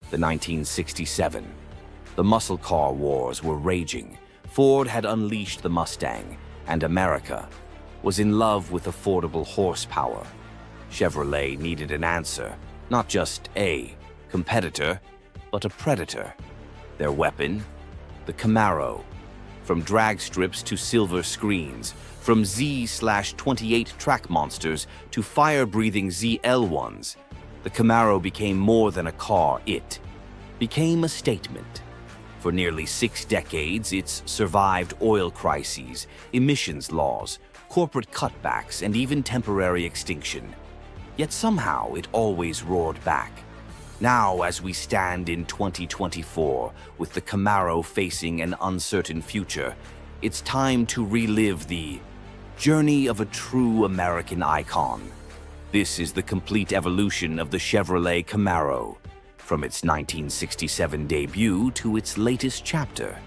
The 1967. The muscle car wars were raging. Ford had unleashed the Mustang, and America was in love with affordable horsepower. Chevrolet needed an answer, not just a competitor, but a predator. Their weapon? The Camaro. From drag strips to silver screens, from Z/28 track monsters to fire-breathing ZL1s, the Camaro became more than a car. It became a statement. For nearly 6 decades, it's survived oil crises, emissions laws, corporate cutbacks, and even temporary extinction. Yet somehow it always roared back. Now, as we stand in 2024, with the Camaro facing an uncertain future, it's time to relive the journey of a true American icon. This is the complete evolution of the Chevrolet Camaro, from its 1967 debut to its latest chapter.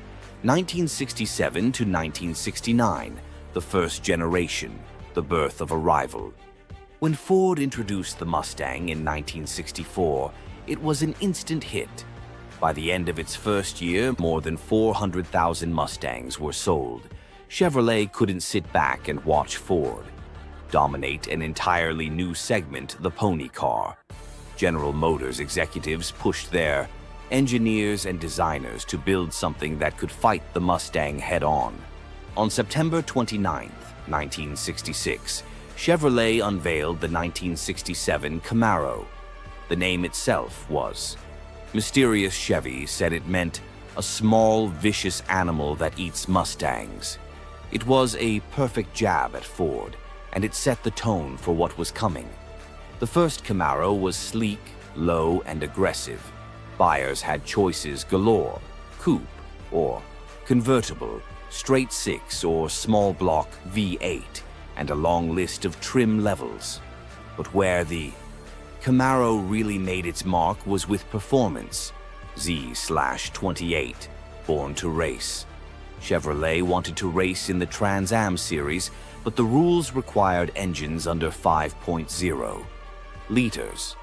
1967 to 1969, the first generation, the birth of a rival. When Ford introduced the Mustang in 1964, it was an instant hit. By the end of its first year, more than 400,000 Mustangs were sold. Chevrolet couldn't sit back and watch Ford dominate an entirely new segment, the pony car. General Motors executives pushed their engineers and designers to build something that could fight the Mustang head-on. On September 29, 1966, Chevrolet unveiled the 1967 Camaro. The name itself was mysterious. Chevy said it meant a small, vicious animal that eats Mustangs. It was a perfect jab at Ford, and it set the tone for what was coming. The first Camaro was sleek, low, and aggressive. Buyers had choices galore: coupe or convertible, straight six or small block V8, and a long list of trim levels. But where the Camaro really made its mark was with performance. Z/28, born to race. Chevrolet wanted to race in the Trans Am series, but the rules required engines under 5.0 liters.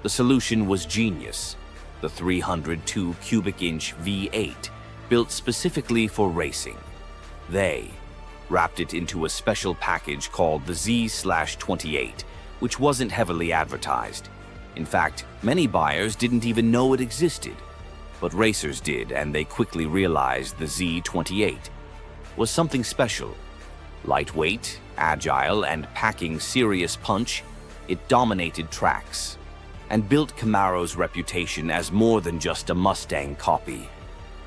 The solution was genius: the 302 cubic inch V8, built specifically for racing. They wrapped it into a special package called the Z/28, which wasn't heavily advertised. In fact, many buyers didn't even know it existed. But racers did, and they quickly realized the Z28 was something special. Lightweight, agile, and packing serious punch, it dominated tracks and built Camaro's reputation as more than just a Mustang copy.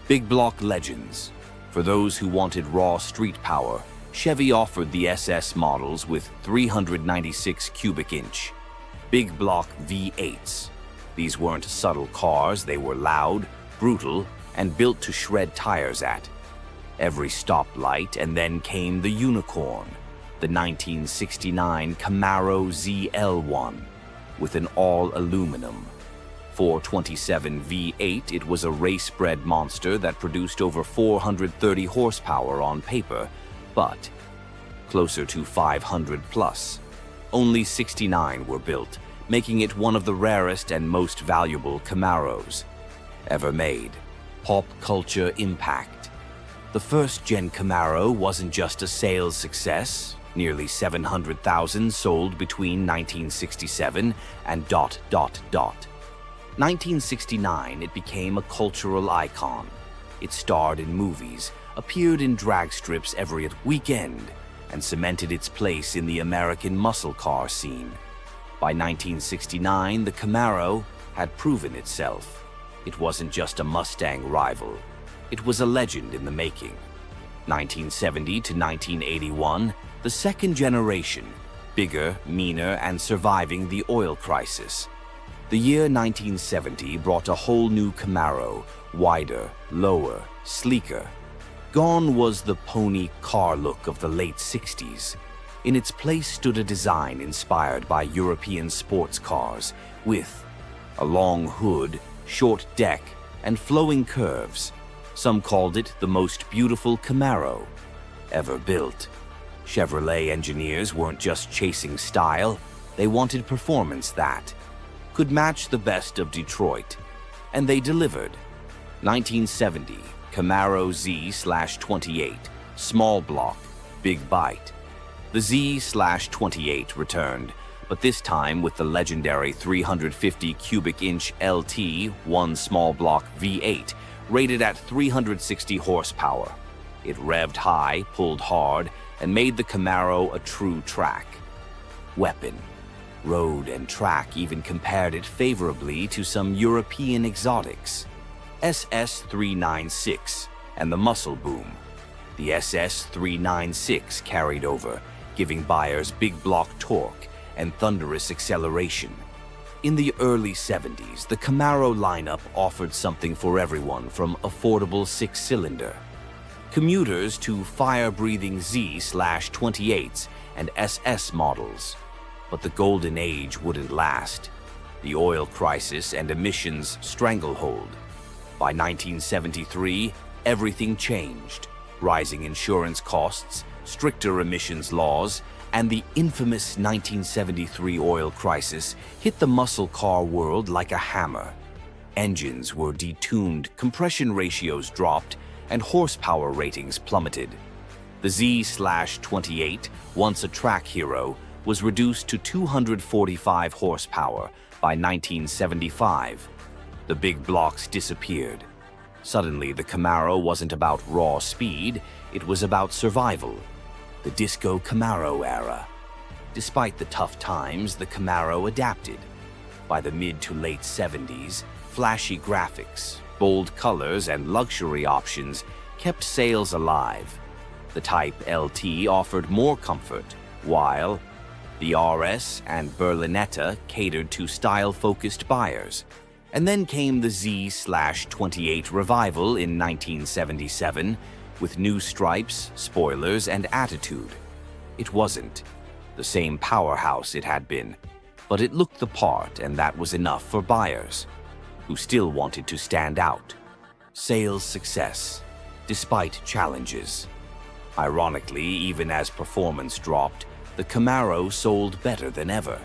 Big block legends. For those who wanted raw street power, Chevy offered the SS models with 396 cubic inch big block V8s. These weren't subtle cars, they were loud, brutal, and built to shred tires at every stoplight. And then came the unicorn, the 1969 Camaro ZL1, with an all-aluminum 427 V8. It was a race-bred monster that produced over 430 horsepower on paper, but closer to 500 plus. Only 69 were built, making it one of the rarest and most valuable Camaros ever made. Pop culture impact. The first-gen Camaro wasn't just a sales success. Nearly 700,000 sold between 1967 and ... 1969, it became a cultural icon. It starred in movies, appeared in drag strips every weekend, and cemented its place in the American muscle car scene. By 1969, the Camaro had proven itself. It wasn't just a Mustang rival. It was a legend in the making. 1970 to 1981, the second generation, bigger, meaner, and surviving the oil crisis. The year 1970 brought a whole new Camaro, wider, lower, sleeker. Gone was the pony car look of the late 60s. In its place stood a design inspired by European sports cars, with a long hood, short deck, and flowing curves. Some called it the most beautiful Camaro ever built. Chevrolet engineers weren't just chasing style, they wanted performance that could match the best of Detroit. And they delivered. 1970 Camaro Z/28, small block, big bite. The Z/28 returned, but this time with the legendary 350 cubic inch LT 1 small block V8, rated at 360 horsepower. It revved high, pulled hard, and made the Camaro a true track weapon. Road and track even compared it favorably to some European exotics. SS396 and the muscle boom. The SS396 carried over, giving buyers big block torque and thunderous acceleration. In the early 70s, the Camaro lineup offered something for everyone from affordable six-cylinder commuters to fire-breathing Z/28s and SS models. But the golden age wouldn't last. The oil crisis and emissions stranglehold. By 1973, everything changed. Rising insurance costs, stricter emissions laws, and the infamous 1973 oil crisis hit the muscle car world like a hammer. Engines were detuned, compression ratios dropped, and horsepower ratings plummeted. The Z/28, once a track hero, was reduced to 245 horsepower by 1975. The big blocks disappeared. Suddenly, the Camaro wasn't about raw speed, it was about survival. The Disco Camaro era. Despite the tough times, the Camaro adapted. By the mid to late 70s, flashy graphics, bold colors, and luxury options kept sales alive. The Type LT offered more comfort, while the RS and Berlinetta catered to style-focused buyers. And then came the Z/28 revival in 1977, with new stripes, spoilers, and attitude. It wasn't the same powerhouse it had been, but it looked the part, and that was enough for buyers, who still wanted to stand out. Sales success, despite challenges. Ironically, even as performance dropped, the Camaro sold better than ever.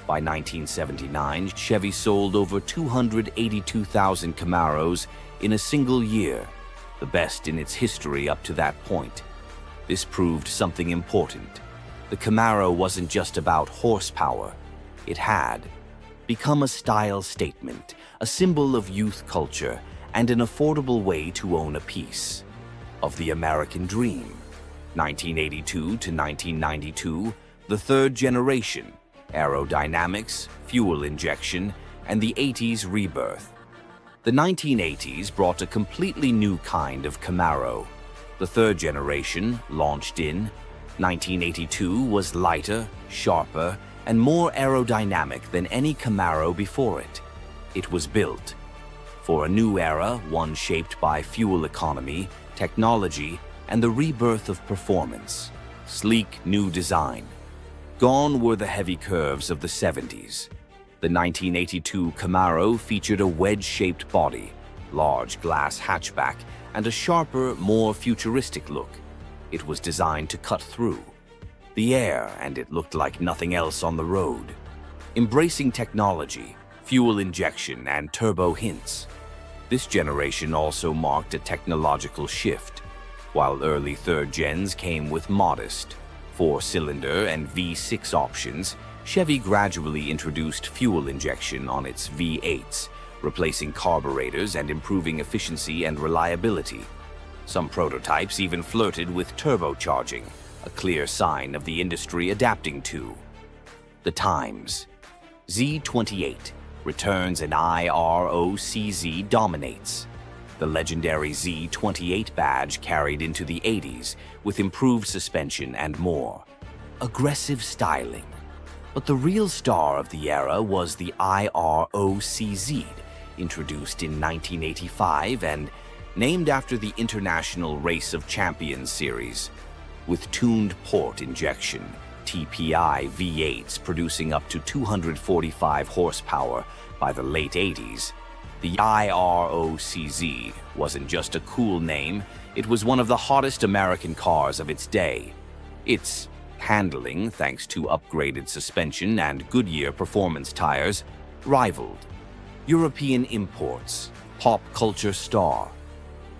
By 1979, Chevy sold over 282,000 Camaros in a single year, the best in its history up to that point. This proved something important. The Camaro wasn't just about horsepower. It had become a style statement, a symbol of youth culture, and an affordable way to own a piece of the American dream. 1982 to 1992, the third generation, aerodynamics, fuel injection, and the 80s rebirth. The 1980s brought a completely new kind of Camaro. The third generation, launched in 1982, was lighter, sharper, and more aerodynamic than any Camaro before it. It was built for a new era, one shaped by fuel economy, technology, and the rebirth of performance. Sleek new design. Gone were the heavy curves of the 70s. The 1982 Camaro featured a wedge-shaped body, large glass hatchback, and a sharper, more futuristic look. It was designed to cut through the air, and it looked like nothing else on the road. Embracing technology, fuel injection, and turbo hints. This generation also marked a technological shift. While early third gens came with modest four-cylinder and V6 options, Chevy gradually introduced fuel injection on its V8s, replacing carburetors and improving efficiency and reliability. Some prototypes even flirted with turbocharging, a clear sign of the industry adapting to the times. Z28 returns and IROCZ dominates. The legendary Z28 badge carried into the 80s with improved suspension and more aggressive styling. But the real star of the era was the IROCZ, introduced in 1985 and named after the International Race of Champions series. With tuned port injection, TPI V8s producing up to 245 horsepower by the late 80s, the IROCZ wasn't just a cool name, it was one of the hottest American cars of its day. Its handling, thanks to upgraded suspension and Goodyear performance tires, rivaled European imports, pop culture star.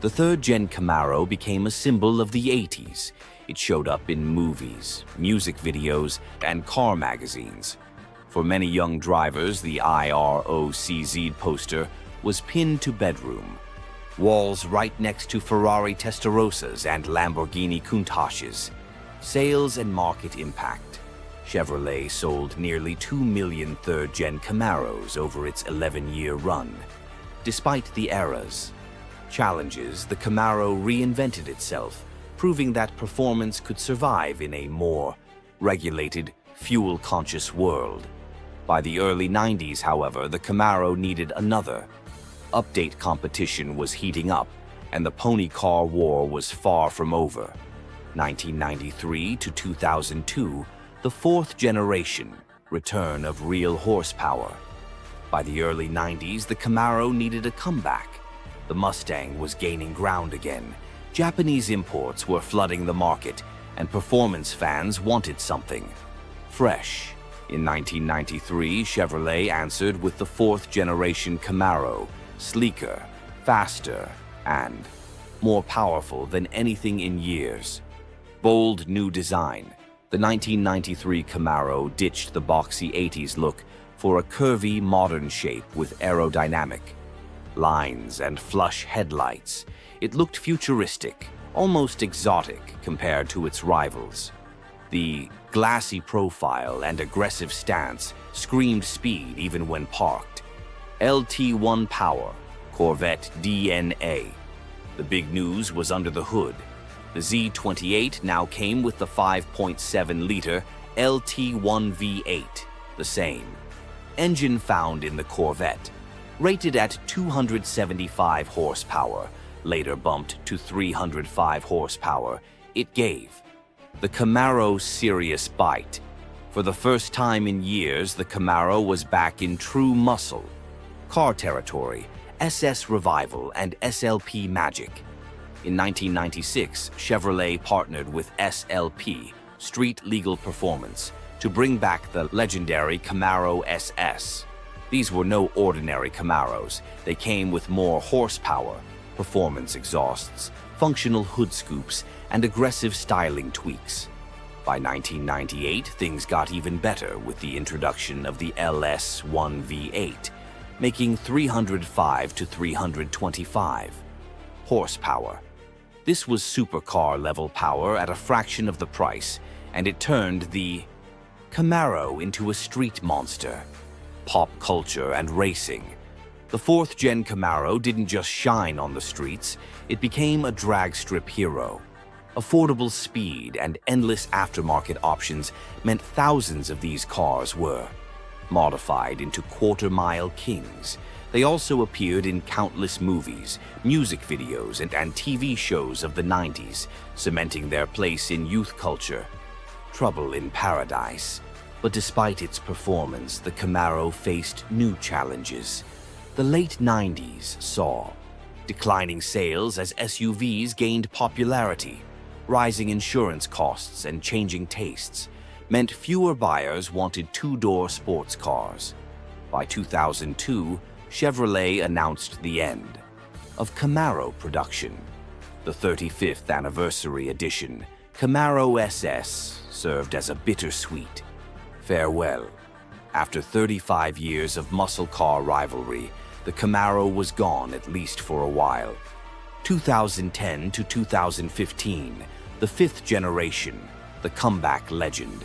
The third-gen Camaro became a symbol of the 80s. It showed up in movies, music videos, and car magazines. For many young drivers, the IROCZ poster was pinned to bedroom walls right next to Ferrari Testarossas and Lamborghini Countaches. Sales and market impact. Chevrolet sold nearly 2 million third-gen Camaros over its 11-year run. Despite the era's challenges, the Camaro reinvented itself, proving that performance could survive in a more regulated, fuel-conscious world. By the early 90s, however, the Camaro needed another update. Competition was heating up, and the pony car war was far from over. 1993 to 2002, the fourth generation return of real horsepower. By the early 90s, the Camaro needed a comeback. The Mustang was gaining ground again. Japanese imports were flooding the market, and performance fans wanted something fresh. In 1993, Chevrolet answered with the fourth generation Camaro, sleeker, faster, and more powerful than anything in years. Bold new design. The 1993 Camaro ditched the boxy 80s look for a curvy, modern shape with aerodynamic lines and flush headlights. It looked futuristic, almost exotic compared to its rivals. The glassy profile and aggressive stance screamed speed even when parked. LT1 power, Corvette DNA. The big news was under the hood. The Z28 now came with the 5.7-liter LT1 V8, the same engine found in the Corvette. Rated at 275 horsepower, later bumped to 305 horsepower, it gave the Camaro serious bite. For the first time in years, the Camaro was back in true muscle car territory, SS revival, and SLP magic. In 1996, Chevrolet partnered with SLP, Street Legal Performance, to bring back the legendary Camaro SS. These were no ordinary Camaros. They came with more horsepower, performance exhausts, functional hood scoops, and aggressive styling tweaks. By 1998, things got even better with the introduction of the LS1 V8, making 305 to 325 horsepower. This was supercar-level power at a fraction of the price, and it turned the Camaro into a street monster. Pop culture and racing. The fourth-gen Camaro didn't just shine on the streets, it became a drag strip hero. Affordable speed and endless aftermarket options meant thousands of these cars were modified into quarter-mile kings. They also appeared in countless movies, music videos, and TV shows of the 90s, cementing their place in youth culture. Trouble in paradise. But despite its performance, the Camaro faced new challenges. The late 90s saw declining sales as SUVs gained popularity. Rising insurance costs and changing tastes meant fewer buyers wanted two-door sports cars. By 2002, Chevrolet announced the end of Camaro production. The 35th anniversary edition, Camaro SS, served as a bittersweet farewell. After 35 years of muscle car rivalry, the Camaro was gone at least for a while. 2010 to 2015, the fifth generation, the comeback legend.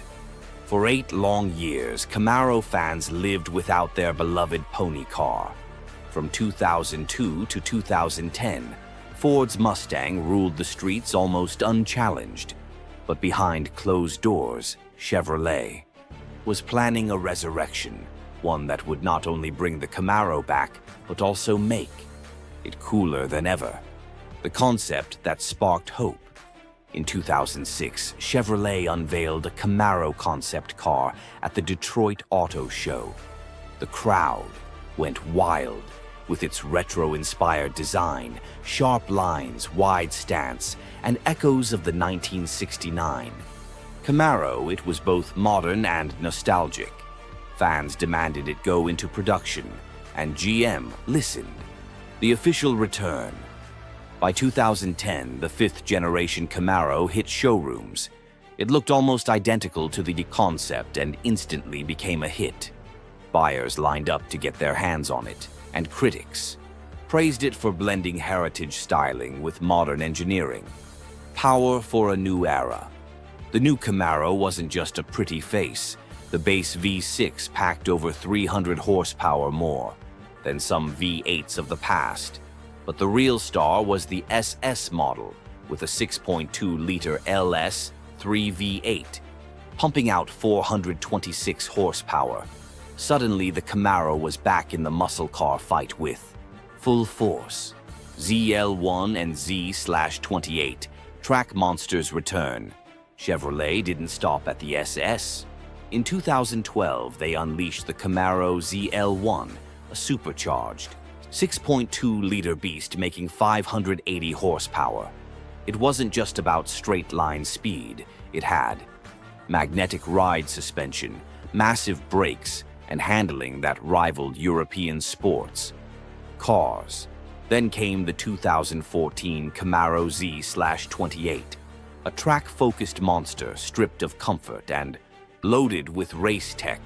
For 8 long years, Camaro fans lived without their beloved pony car. From 2002 to 2010, Ford's Mustang ruled the streets almost unchallenged. But behind closed doors, Chevrolet was planning a resurrection, one that would not only bring the Camaro back, but also make it cooler than ever. The concept that sparked hope. In 2006, Chevrolet unveiled a Camaro concept car at the Detroit Auto Show. The crowd went wild with its retro-inspired design, sharp lines, wide stance, and echoes of the 1969 Camaro. It was both modern and nostalgic. Fans demanded it go into production, and GM listened. The official return. By 2010, the fifth-generation Camaro hit showrooms. It looked almost identical to the concept and instantly became a hit. Buyers lined up to get their hands on it, and critics praised it for blending heritage styling with modern engineering. Power for a new era. The new Camaro wasn't just a pretty face. The base V6 packed over 300 horsepower more than some V8s of the past. But the real star was the SS model with a 6.2-liter LS 3V8, pumping out 426 horsepower. Suddenly, the Camaro was back in the muscle car fight with full force. ZL1 and Z/28, track monsters return. Chevrolet didn't stop at the SS. In 2012, they unleashed the Camaro ZL1, a supercharged 6.2-liter beast making 580 horsepower. It wasn't just about straight-line speed. It had magnetic ride suspension, massive brakes, and handling that rivaled European sports cars. Then came the 2014 Camaro Z/28, a track-focused monster stripped of comfort and loaded with race tech.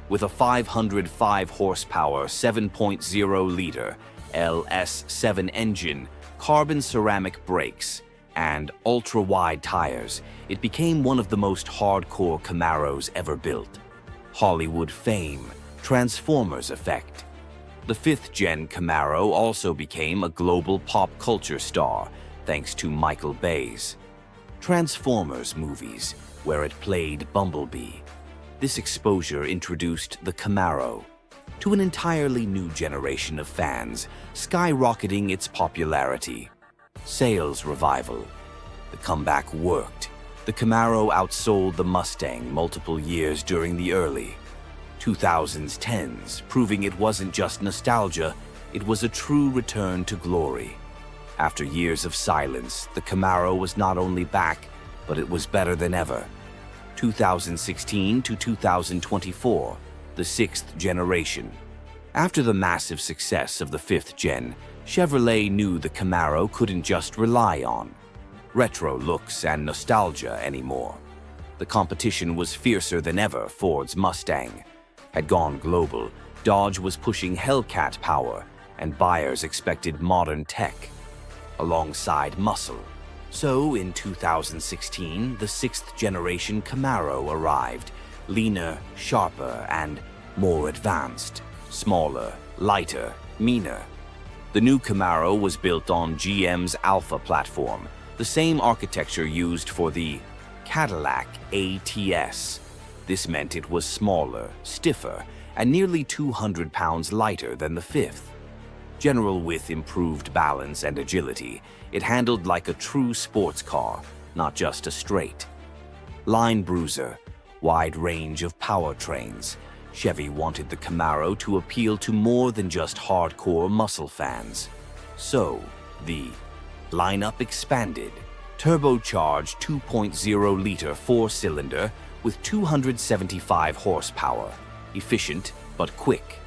With a 505 horsepower 7.0-liter LS7 engine, carbon ceramic brakes, and ultra-wide tires, it became one of the most hardcore Camaros ever built. Hollywood fame, Transformers effect. The fifth-gen Camaro also became a global pop culture star thanks to Michael Bay's Transformers movies, where it played Bumblebee. This exposure introduced the Camaro to an entirely new generation of fans, skyrocketing its popularity. Sales revival. The comeback worked. The Camaro outsold the Mustang multiple years during the early 2010s, proving it wasn't just nostalgia, it was a true return to glory. After years of silence, the Camaro was not only back, but it was better than ever. 2016 to 2024, the sixth generation. After the massive success of the fifth gen, Chevrolet knew the Camaro couldn't just rely on retro looks and nostalgia anymore. The competition was fiercer than ever. Ford's Mustang had gone global, Dodge was pushing Hellcat power, and buyers expected modern tech alongside muscle. So, in 2016, the sixth-generation Camaro arrived, leaner, sharper, and more advanced. Smaller, lighter, meaner. The new Camaro was built on GM's Alpha platform, the same architecture used for the Cadillac ATS. This meant it was smaller, stiffer, and nearly 200 pounds lighter than the fifth. General with improved balance and agility, it handled like a true sports car, not just a straight line bruiser. Wide range of powertrains. Chevy wanted the Camaro to appeal to more than just hardcore muscle fans. So, the lineup expanded. Turbocharged 2.0-liter four-cylinder with 275 horsepower. Efficient but quick.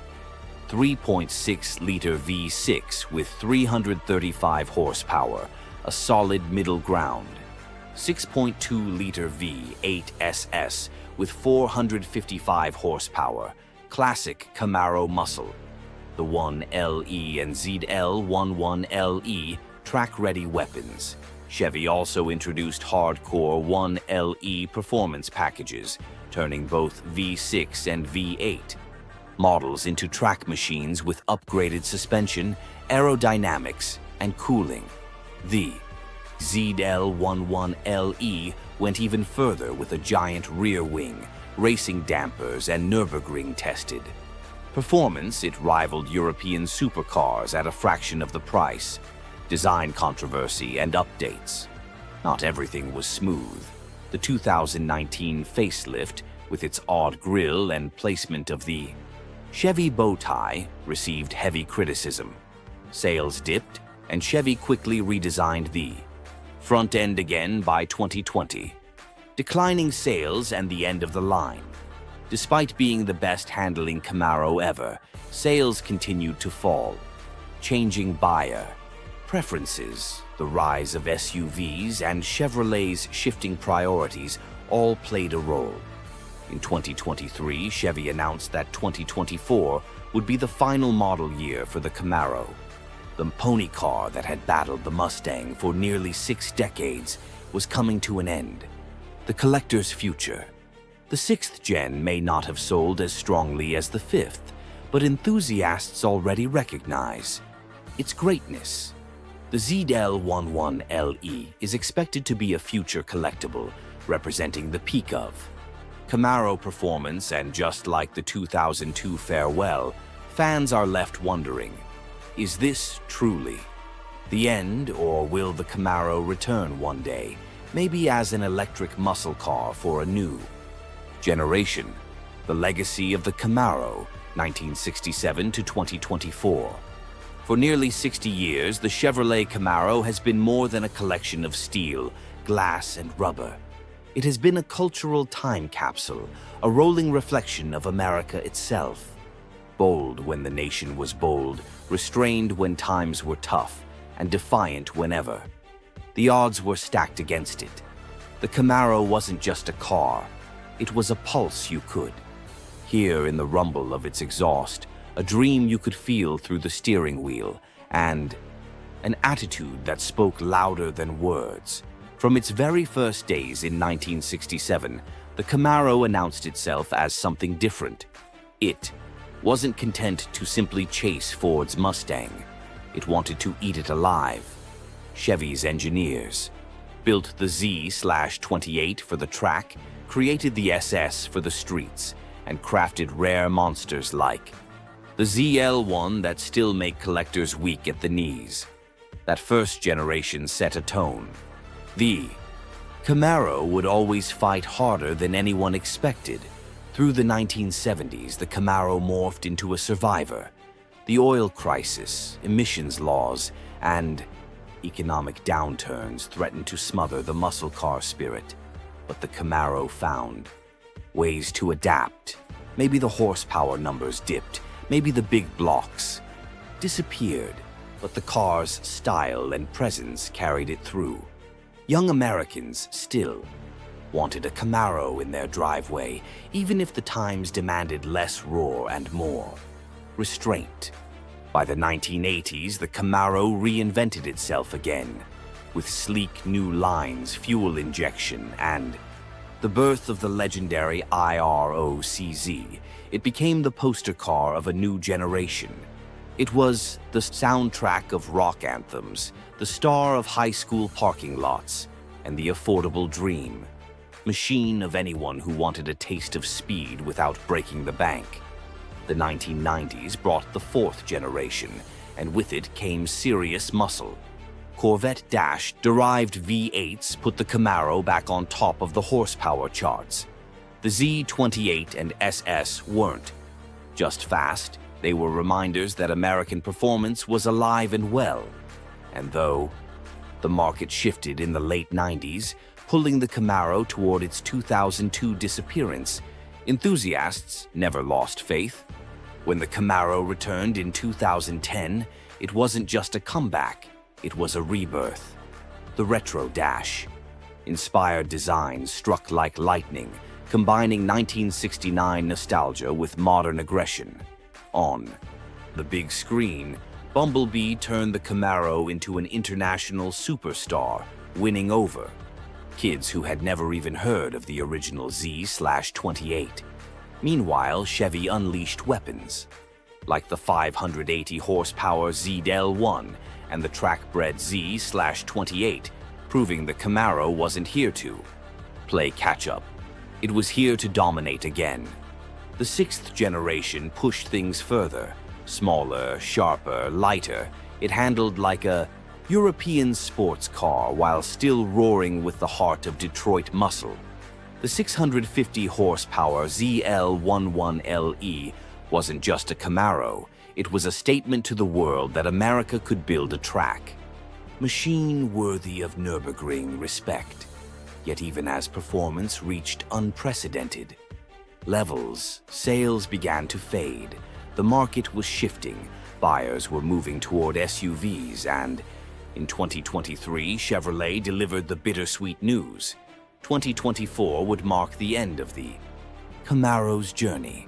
3.6-liter V6 with 335 horsepower, a solid middle ground. 6.2-liter V8 SS with 455 horsepower, classic Camaro muscle. The 1LE and ZL11LE track-ready weapons. Chevy also introduced hardcore 1LE performance packages, turning both V6 and V8 models into track machines with upgraded suspension, aerodynamics, and cooling. The ZL11LE went even further with a giant rear wing, racing dampers, and Nürburgring tested. Performance, it rivaled European supercars at a fraction of the price. Design controversy and updates. Not everything was smooth. The 2019 facelift, with its odd grille and placement of the Chevy bow tie, received heavy criticism. Sales dipped, and Chevy quickly redesigned the front end again by 2020. Declining sales and the end of the line. Despite being the best handling Camaro ever, sales continued to fall. Changing buyer preferences, the rise of SUVs, and Chevrolet's shifting priorities all played a role. In 2023, Chevy announced that 2024 would be the final model year for the Camaro. The pony car that had battled the Mustang for nearly 6 decades was coming to an end. The collector's future. The 6th gen may not have sold as strongly as the 5th, but enthusiasts already recognize its greatness. The ZL11LE is expected to be a future collectible, representing the peak of Camaro performance, and just like the 2002 farewell, fans are left wondering, is this truly the end, or will the Camaro return one day, maybe as an electric muscle car for a new generation? The legacy of the Camaro, 1967 to 2024. For nearly 60 years, the Chevrolet Camaro has been more than a collection of steel, glass, and rubber. It has been a cultural time capsule, a rolling reflection of America itself. Bold when the nation was bold, restrained when times were tough, and defiant whenever the odds were stacked against it. The Camaro wasn't just a car, it was a pulse you could hear in the rumble of its exhaust, a dream you could feel through the steering wheel, and an attitude that spoke louder than words. From its very first days in 1967, the Camaro announced itself as something different. It wasn't content to simply chase Ford's Mustang. It wanted to eat it alive. Chevy's engineers built the Z/28 for the track, created the SS for the streets, and crafted rare monsters like the ZL1 that still make collectors weak at the knees. That first generation set a tone. The Camaro would always fight harder than anyone expected. Through the 1970s, the Camaro morphed into a survivor. The oil crisis, emissions laws, and economic downturns threatened to smother the muscle car spirit. But the Camaro found ways to adapt. Maybe the horsepower numbers dipped, maybe the big blocks disappeared, but the car's style and presence carried it through. Young Americans still wanted a Camaro in their driveway, even if the times demanded less roar and more restraint. By the 1980s, the Camaro reinvented itself again, with sleek new lines, fuel injection, and the birth of the legendary IROCZ. It became the poster car of a new generation. It was the soundtrack of rock anthems, the star of high school parking lots, and the affordable dream machine of anyone who wanted a taste of speed without breaking the bank. The 1990s brought the 4th generation, and with it came serious muscle. Corvette Dash-derived V8s put the Camaro back on top of the horsepower charts. The Z28 and SS weren't just fast, they were reminders that American performance was alive and well. And though the market shifted in the late 90s, pulling the Camaro toward its 2002 disappearance, enthusiasts never lost faith. When the Camaro returned in 2010, it wasn't just a comeback, it was a rebirth. The Retro Dash inspired design struck like lightning, combining 1969 nostalgia with modern aggression. On the big screen, Bumblebee turned the Camaro into an international superstar, winning over kids who had never even heard of the original Z/28. Meanwhile, Chevy unleashed weapons, like the 580 horsepower ZL1 and the track-bred Z/28, proving the Camaro wasn't here to play catch-up. It was here to dominate again. The 6th generation pushed things further. Smaller, sharper, lighter, it handled like a European sports car while still roaring with the heart of Detroit muscle. The 650 horsepower ZL11LE wasn't just a Camaro, it was a statement to the world that America could build a track. Machine worthy of Nürburgring respect. Yet even as performance reached unprecedented levels, sales began to fade. The market was shifting. Buyers were moving toward SUVs, and in 2023, Chevrolet delivered the bittersweet news. 2024 would mark the end of the Camaro's journey.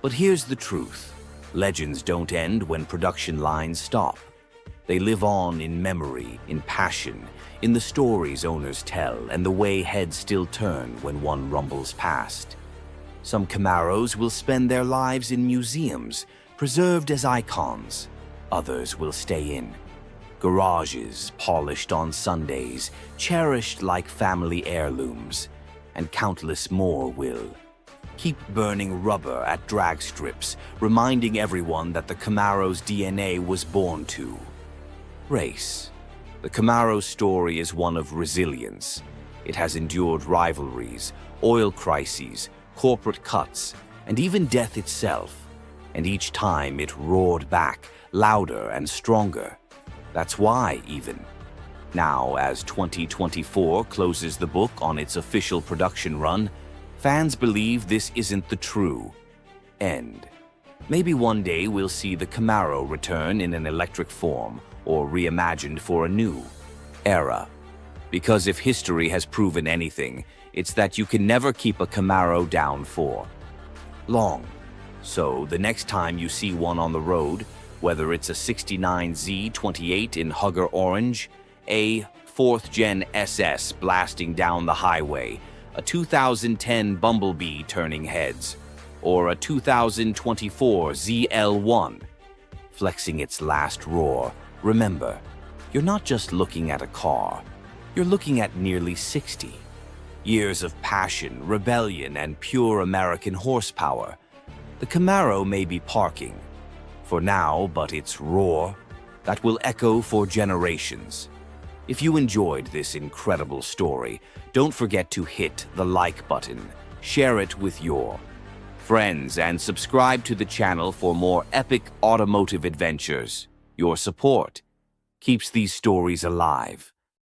But here's the truth. Legends don't end when production lines stop. They live on in memory, in passion, in the stories owners tell, and the way heads still turn when one rumbles past. Some Camaros will spend their lives in museums, preserved as icons. Others will stay in garages, polished on Sundays, cherished like family heirlooms. And countless more will keep burning rubber at drag strips, reminding everyone that the Camaro's DNA was born to race. The Camaro story is one of resilience. It has endured rivalries, oil crises, corporate cuts, and even death itself. And each time it roared back, louder and stronger. That's why, even now, as 2024 closes the book on its official production run, fans believe this isn't the true end. Maybe one day we'll see the Camaro return in an electric form or reimagined for a new era. Because if history has proven anything, it's that you can never keep a Camaro down for long. So the next time you see one on the road, whether it's a 69 Z28 in Hugger Orange, a 4th Gen SS blasting down the highway, a 2010 Bumblebee turning heads, or a 2024 ZL1 flexing its last roar, remember, you're not just looking at a car, you're looking at nearly 60 years of passion, rebellion, and pure American horsepower. The Camaro may be parking for now, but its roar, that will echo for generations. If you enjoyed this incredible story, don't forget to hit the like button, share it with your friends, and subscribe to the channel for more epic automotive adventures. Your support keeps these stories alive.